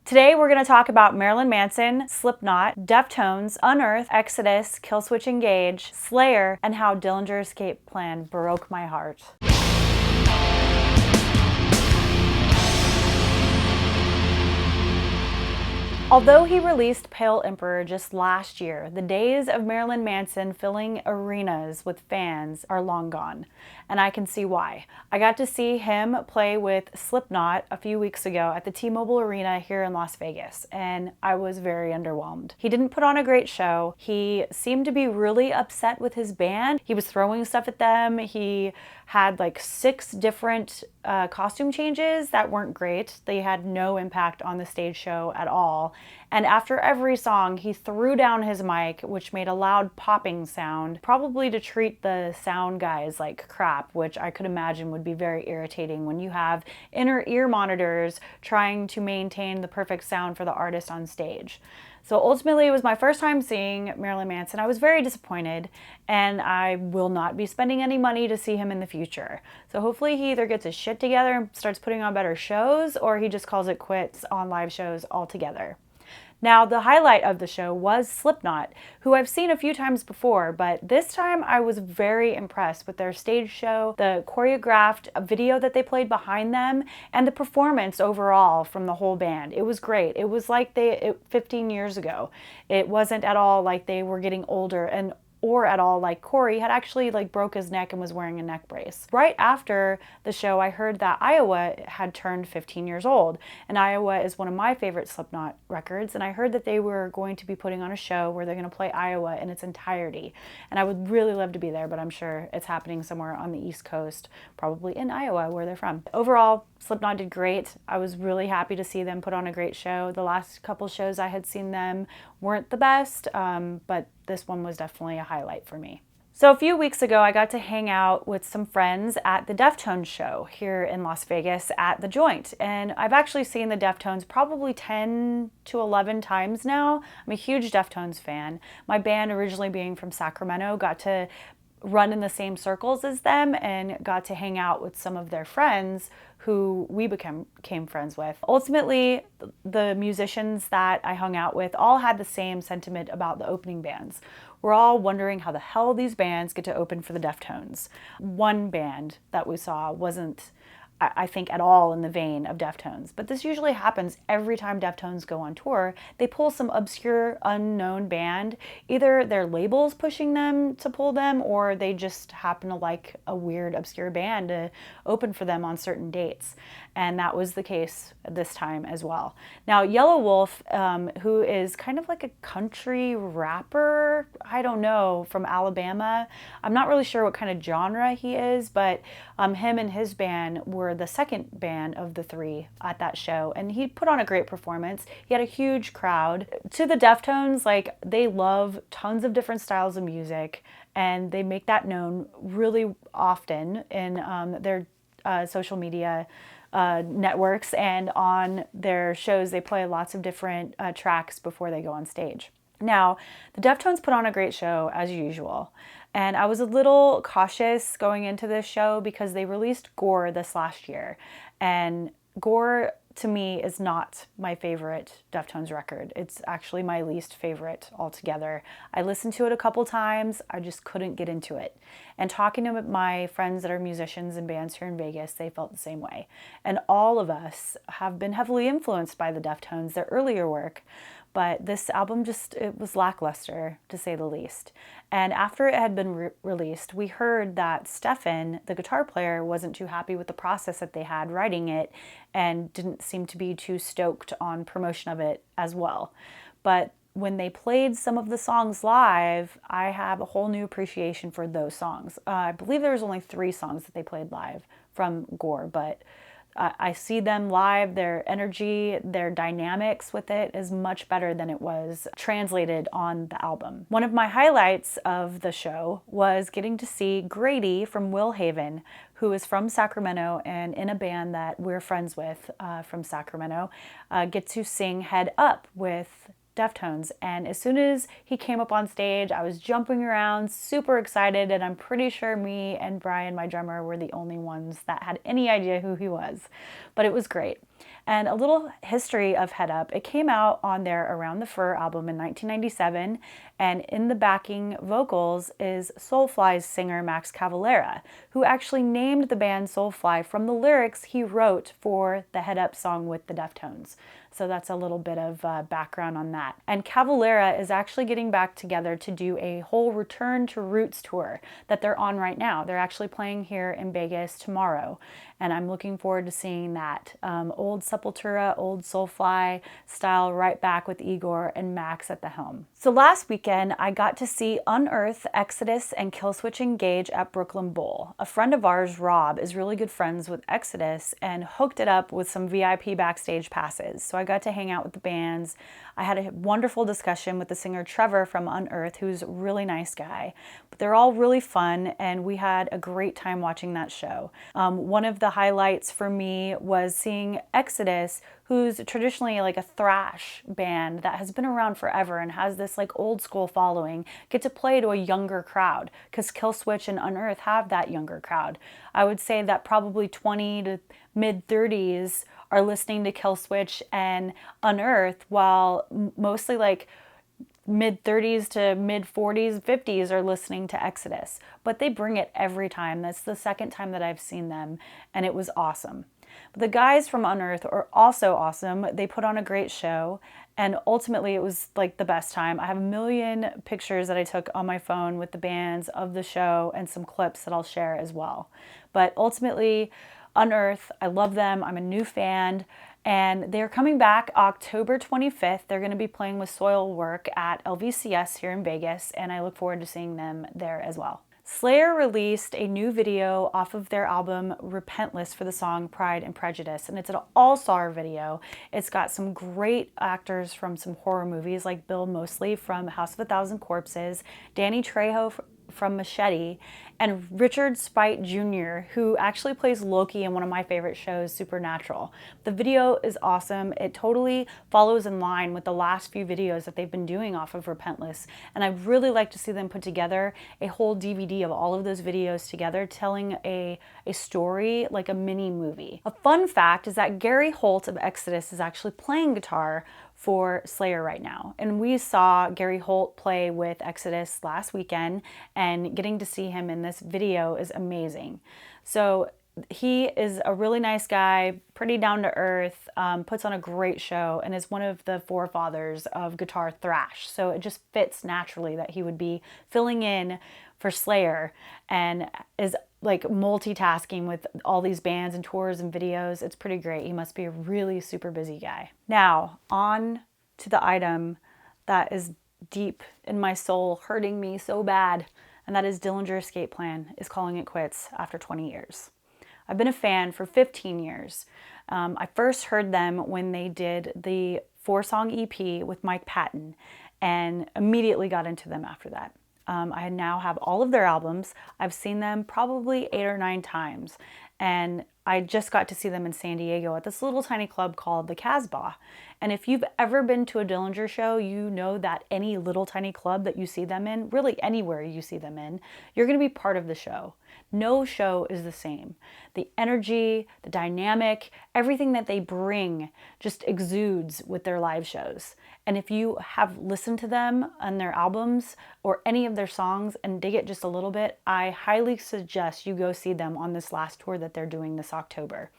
Today we're going to talk about Marilyn Manson, Slipknot, Deftones, Unearth, Exodus, Killswitch Engage, Slayer, and how Dillinger's escape plan broke my heart. Although he released Pale Emperor just last year, the days of Marilyn Manson filling arenas with fans are long gone, and I can see why. I got to see him play with Slipknot a few weeks ago at the T-Mobile Arena here in Las Vegas, and I was very underwhelmed. He didn't put on a great show. He seemed to be really upset with his band. He was throwing stuff at them. He had like 6 different costume changes that weren't great. They had no impact on the stage show at all. And after every song, he threw down his mic, which made a loud popping sound, probably to treat the sound guys like crap, which I could imagine would be very irritating when you have inner ear monitors trying to maintain the perfect sound for the artist on stage. So ultimately, it was my first time seeing Marilyn Manson. I was very disappointed, and I will not be spending any money to see him in the future. So hopefully he either gets his shit together and starts putting on better shows, or he just calls it quits on live shows altogether. Now, the highlight of the show was Slipknot, who I've seen a few times before, but this time I was very impressed with their stage show, the choreographed video that they played behind them, and the performance overall from the whole band. It was great. It was like 15 years ago. It wasn't at all like they were getting older or at all like Corey had actually broke his neck and was wearing a neck brace. Right after the show, I heard that Iowa had turned 15 years old, and Iowa is one of my favorite Slipknot records, and I heard that they were going to be putting on a show where they're going to play Iowa in its entirety, and I would really love to be there, but I'm sure it's happening somewhere on the East Coast, probably in Iowa where they're from. Overall, Slipknot did great. I was really happy to see them put on a great show. The last couple shows I had seen them weren't the best, but this one was definitely a highlight for me. So a few weeks ago, I got to hang out with some friends at the Deftones show here in Las Vegas at The Joint. And I've actually seen the Deftones probably 10 to 11 times now. I'm a huge Deftones fan. My band, originally being from Sacramento, got to run in the same circles as them and got to hang out with some of their friends who we became friends with. Ultimately, the musicians that I hung out with all had the same sentiment about the opening bands. We're all wondering how the hell these bands get to open for the Deftones. One band that we saw wasn't, I think, at all in the vein of Deftones. But this usually happens every time Deftones go on tour. They pull some obscure, unknown band. Either their label's pushing them to pull them, or they just happen to like a weird, obscure band to open for them on certain dates. And that was the case this time as well. Now, Yellow Wolf, who is kind of like a country rapper, I don't know, from Alabama. I'm not really sure what kind of genre he is, but him and his band were the second band of the 3 at that show, and he put on a great performance. He had a huge crowd. To the Deftones, they love tons of different styles of music, and they make that known really often in their social media networks, and on their shows they play lots of different tracks before they go on stage. Now, the Deftones put on a great show as usual, and I was a little cautious going into this show because they released Gore this last year, and Gore to me is not my favorite Deftones record. It's actually my least favorite altogether. I listened to it a couple times, I just couldn't get into it. And talking to my friends that are musicians and bands here in Vegas, they felt the same way. And all of us have been heavily influenced by the Deftones, their earlier work. But this album it was lackluster, to say the least. And after it had been released, we heard that Stefan, the guitar player, wasn't too happy with the process that they had writing it and didn't seem to be too stoked on promotion of it as well. But when they played some of the songs live, I have a whole new appreciation for those songs. I believe there was only 3 songs that they played live from Gore, but I see them live, their energy, their dynamics with it is much better than it was translated on the album. One of my highlights of the show was getting to see Grady from Will Haven, who is from Sacramento and in a band that we're friends with from Sacramento, get to sing Head Up with Deftones. And as soon as he came up on stage, I was jumping around, super excited, and I'm pretty sure me and Brian, my drummer, were the only ones that had any idea who he was. But it was great. And a little history of Head Up. It came out on their Around the Fur album in 1997, and in the backing vocals is Soulfly's singer Max Cavalera, who actually named the band Soulfly from the lyrics he wrote for the Head Up song with the Deftones. So that's a little bit of background on that. And Cavalera is actually getting back together to do a whole Return to Roots tour that they're on right now. They're actually playing here in Vegas tomorrow, and I'm looking forward to seeing that. Old Sepultura, old Soulfly style, right back with Igor and Max at the helm. So last weekend, I got to see Unearth, Exodus, and Killswitch Engage at Brooklyn Bowl. A friend of ours, Rob, is really good friends with Exodus and hooked it up with some VIP backstage passes. So I got to hang out with the bands. I had a wonderful discussion with the singer Trevor from Unearth, who's a really nice guy. But they're all really fun, and we had a great time watching that show. One of the highlights for me was seeing Exodus, who's traditionally like a thrash band that has been around forever and has this like old school following, get to play to a younger crowd, because Killswitch and Unearth have that younger crowd. I would say that probably 20 to mid 30s are listening to Killswitch and Unearth, while mostly like mid 30s to mid 40s, 50s are listening to Exodus. But they bring it every time. That's the second time that I've seen them, and it was awesome. But the guys from Unearth are also awesome. They put on a great show, and ultimately it was like the best time. I have a million pictures that I took on my phone with the bands of the show and some clips that I'll share as well. But ultimately, Unearth, I love them. I'm a new fan. And they're coming back October 25th. They're going to be playing with Soilwork at LVCS here in Vegas, and I look forward to seeing them there as well. Slayer released a new video off of their album Repentless for the song Pride and Prejudice, and it's an all-star video. It's got some great actors from some horror movies like Bill Moseley from House of a Thousand Corpses, Danny Trejo from Machete, and Richard Speight Jr., who actually plays Loki in one of my favorite shows, Supernatural. The video is awesome. It totally follows in line with the last few videos that they've been doing off of Repentless, and I'd really like to see them put together a whole DVD of all of those videos together, telling a story like a mini movie. A fun fact is that Gary Holt of Exodus is actually playing guitar for Slayer right now. And we saw Gary Holt play with Exodus last weekend, and getting to see him in this video is amazing. So he is a really nice guy, pretty down to earth, puts on a great show, and is one of the forefathers of guitar thrash. So it just fits naturally that he would be filling in for Slayer and is like multitasking with all these bands and tours and videos. It's pretty great. He must be a really super busy guy. Now, on to the item that is deep in my soul, hurting me so bad, and that is Dillinger Escape Plan is calling it quits after 20 years. I've been a fan for 15 years. I first heard them when they did the 4-song EP with Mike Patton, and immediately got into them after that. I now have all of their albums. I've seen them probably 8 or 9 times. And I just got to see them in San Diego at this little tiny club called the Casbah. And if you've ever been to a Dillinger show, you know that any little tiny club that you see them in, really anywhere you see them in, you're going to be part of the show. No show is the same. The energy, the dynamic, everything that they bring just exudes with their live shows. And if you have listened to them on their albums or any of their songs and dig it just a little bit, I highly suggest you go see them on this last tour that they're doing this October.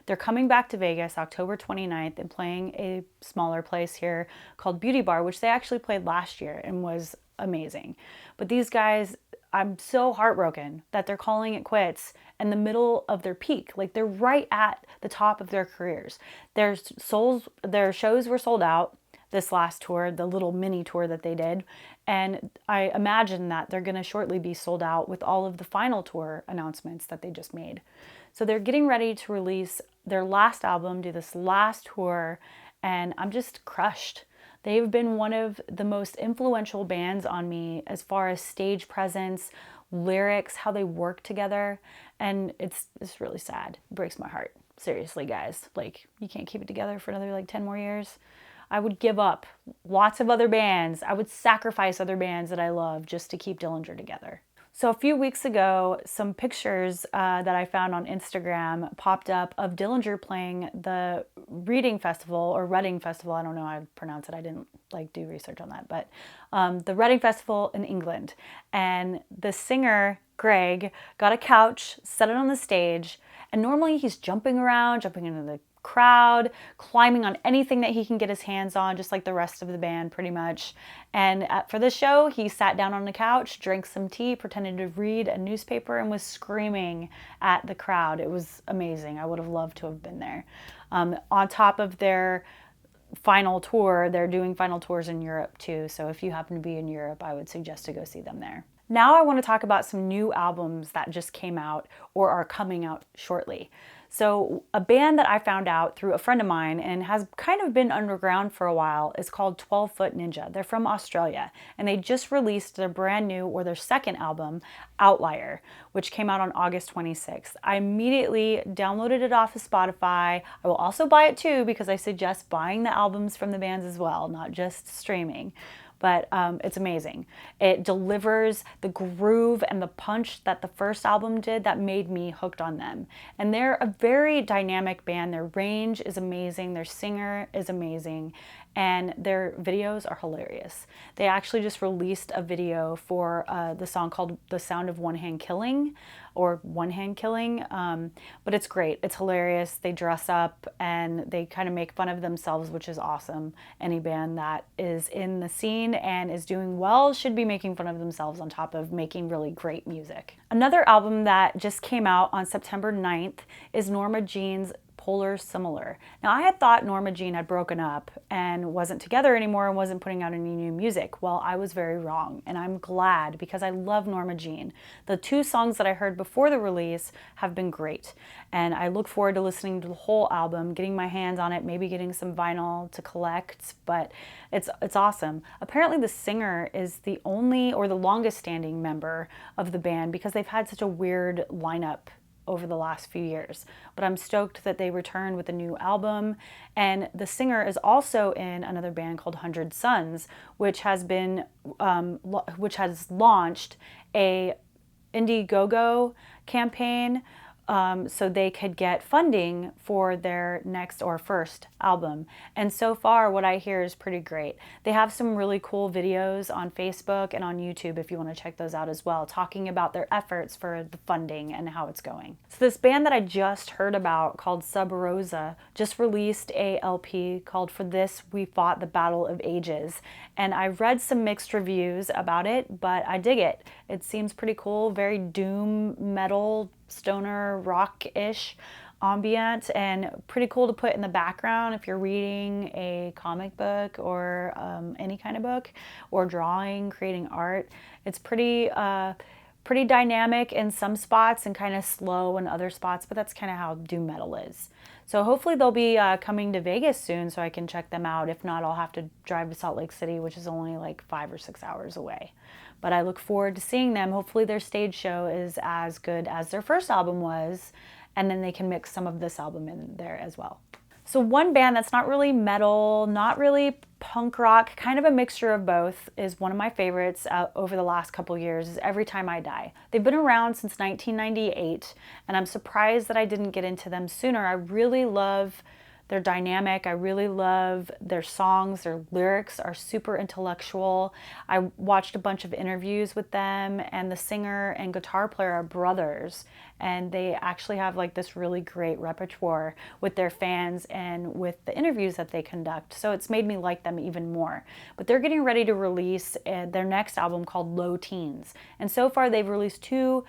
They're coming back to Vegas October 29th and playing a smaller place here called Beauty Bar, which they actually played last year and was amazing. But these guys, I'm so heartbroken that they're calling it quits in the middle of their peak. Like, they're right at the top of their careers. Their shows were sold out this last tour, the little mini tour that they did. And I imagine that they're going to shortly be sold out with all of the final tour announcements that they just made. So they're getting ready to release their last album, do this last tour, and I'm just crushed. They've been one of the most influential bands on me as far as stage presence, lyrics, how they work together, and it's really sad. It breaks my heart. Seriously, guys. Like, you can't keep it together for another 10 more years. I would give up lots of other bands. I would sacrifice other bands that I love just to keep Dillinger together. So a few weeks ago, some pictures that I found on Instagram popped up of Dillinger playing the Reading Festival or Reading Festival. I don't know how to pronounce it. I didn't do research on that, but the Reading Festival in England. And the singer, Greg, got a couch, set it on the stage, and normally he's jumping around, jumping into the crowd, climbing on anything that he can get his hands on, just like the rest of the band pretty much. And for this show, he sat down on the couch, drank some tea, pretended to read a newspaper, and was screaming at the crowd. It was amazing. I would have loved to have been there. On top of their final tour, they're doing final tours in Europe too. So if you happen to be in Europe, I would suggest to go see them there. Now I want to talk about some new albums that just came out or are coming out shortly. So a band that I found out through a friend of mine and has kind of been underground for a while is called 12 Foot Ninja. They're from Australia, and they just released their brand new, or their second album, Outlier, which came out on August 26th. I immediately downloaded it off of Spotify. I will also buy it too, because I suggest buying the albums from the bands as well, not just streaming. But it's amazing. It delivers the groove and the punch that the first album did that made me hooked on them. And they're a very dynamic band. Their range is amazing. Their singer is amazing. And their videos are hilarious. They actually just released a video for the song called The Sound of One Hand Killing, or One Hand Killing, but it's great. It's hilarious. They dress up and they kind of make fun of themselves, which is awesome. Any band that is in the scene and is doing well should be making fun of themselves on top of making really great music. Another album that just came out on September 9th is Norma Jean's Polar Similar. Now, I had thought Norma Jean had broken up and wasn't together anymore and wasn't putting out any new music. Well, I was very wrong, and I'm glad, because I love Norma Jean. The two songs that I heard before the release have been great, and I look forward to listening to the whole album, getting my hands on it, maybe getting some vinyl to collect, but it's awesome. Apparently the singer is the only or the longest standing member of the band, because they've had such a weird lineup over the last few years. But I'm stoked that they returned with a new album. And the singer is also in another band called 100 Suns, which has launched a Indiegogo campaign so they could get funding for their next or first album. And so far, what I hear is pretty great. They have some really cool videos on Facebook and on YouTube if you want to check those out as well, talking about their efforts for the funding and how it's going. So this band that I just heard about called Sub Rosa just released a LP called For This We Fought the Battle of Ages. And I read some mixed reviews about it, but I dig it. It seems pretty cool, very doom metal, stoner rock-ish ambient, and pretty cool to put in the background if you're reading a comic book or any kind of book, or drawing, creating art. It's pretty dynamic in some spots and kind of slow in other spots, but that's kind of how doom metal is. So hopefully they'll be coming to Vegas soon so I can check them out. If not, I'll have to drive to Salt Lake City, which is only like 5 or 6 hours away. But I look forward to seeing them. Hopefully their stage show is as good as their first album was, and then they can mix some of this album in there as well. So one band that's not really metal, not really punk rock, kind of a mixture of both, is one of my favorites over the last couple years, is Every Time I Die. They've been around since 1998, and I'm surprised that I didn't get into them sooner. I really love their dynamic. I really love their songs. Their lyrics are super intellectual. I watched a bunch of interviews with them, and the singer and guitar player are brothers, and they actually have like this really great repertoire with their fans and with the interviews that they conduct. So it's made me like them even more. But they're getting ready to release their next album called Low Teens. And so far they've released 2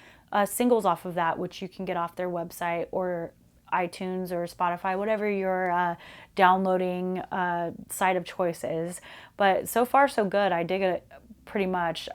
singles off of that, which you can get off their website or iTunes or Spotify, whatever your downloading site of choice is. But so far so good. I dig it pretty much.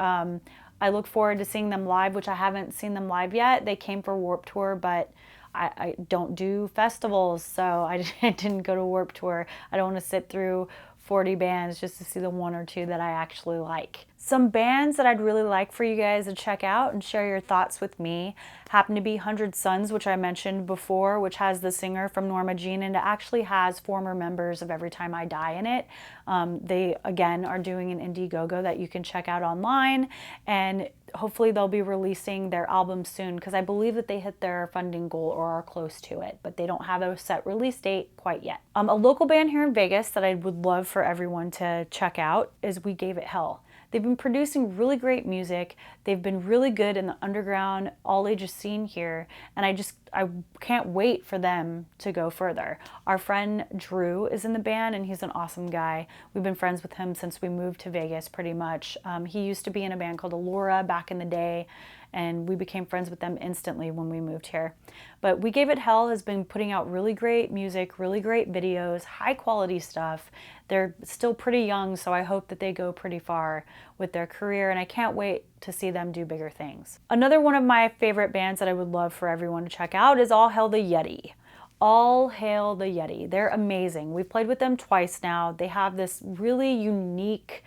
I look forward to seeing them live, which I haven't seen them live yet. They came for Warped Tour, but I don't do festivals, so I didn't go to Warped Tour. I don't want to sit through 40 bands just to see the one or two that I actually like. Some bands that I'd really like for you guys to check out and share your thoughts with me happen to be 100 Suns, which I mentioned before, which has the singer from Norma Jean, and it actually has former members of Every Time I Die in it. They, again, are doing an Indiegogo that you can check out online, and hopefully they'll be releasing their album soon, because I believe that they hit their funding goal or are close to it, but they don't have a set release date quite yet. A local band here in Vegas that I would love for everyone to check out is We Gave It Hell. They've been producing really great music. They've been really good in the underground, all ages scene here, and I can't wait for them to go further. Our friend Drew is in the band, and he's an awesome guy. We've been friends with him since we moved to Vegas, pretty much. He used to be in a band called Allura back in the day, and we became friends with them instantly when we moved here. But We Gave It Hell has been putting out really great music, really great videos, high quality stuff. They're still pretty young, so I hope that they go pretty far with their career, and I can't wait to see them do bigger things. Another one of my favorite bands that I would love for everyone to check out is All Hail the Yeti. All Hail the Yeti. They're amazing. We've played with them twice now. They have this really unique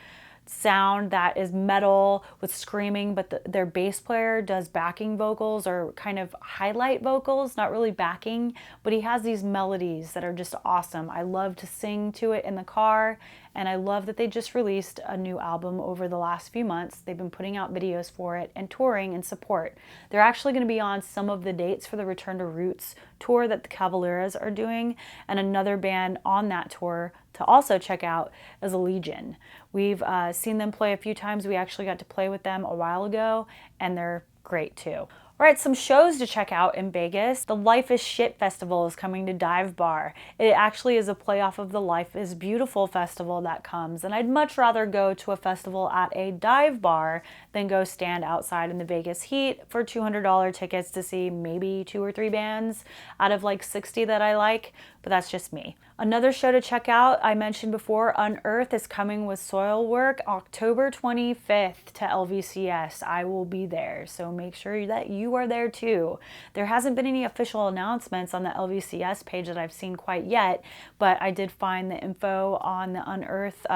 sound that is metal with screaming, but their bass player does backing vocals, or kind of highlight vocals, not really backing, but he has these melodies that are just awesome. I love to sing to it in the car, and I love that they just released a new album over the last few months. They've been putting out videos for it and touring in support. They're actually going to be on some of the dates for the Return to Roots tour that the Cavalieras are doing, and another band on that tour to also check out is Legion. We've seen them play a few times. We actually got to play with them a while ago, and they're great too. All right, some shows to check out in Vegas. The Life is Shit Festival is coming to Dive Bar. It actually is a playoff of the Life is Beautiful festival that comes, and I'd much rather go to a festival at a dive bar than go stand outside in the Vegas heat for $200 tickets to see maybe 2 or 3 bands out of like 60 that I like, but that's just me. Another show to check out, I mentioned before, Unearth is coming with Soilwork October 25th to LVCS. I will be there, so make sure that you are there too. There hasn't been any official announcements on the LVCS page that I've seen quite yet, but I did find the info on the Unearth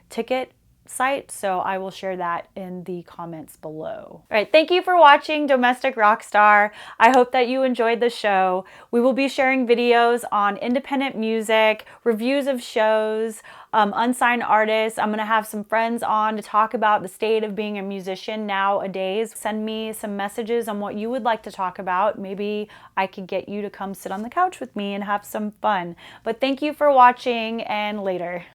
ticket site, so I will share that in the comments below. All right, thank you for watching Domestic Rockstar. I hope that you enjoyed the show. We will be sharing videos on independent music, reviews of shows, unsigned artists. I'm gonna have some friends on to talk about the state of being a musician nowadays. Send me some messages on what you would like to talk about. Maybe I could get you to come sit on the couch with me and have some fun. But thank you for watching, and later.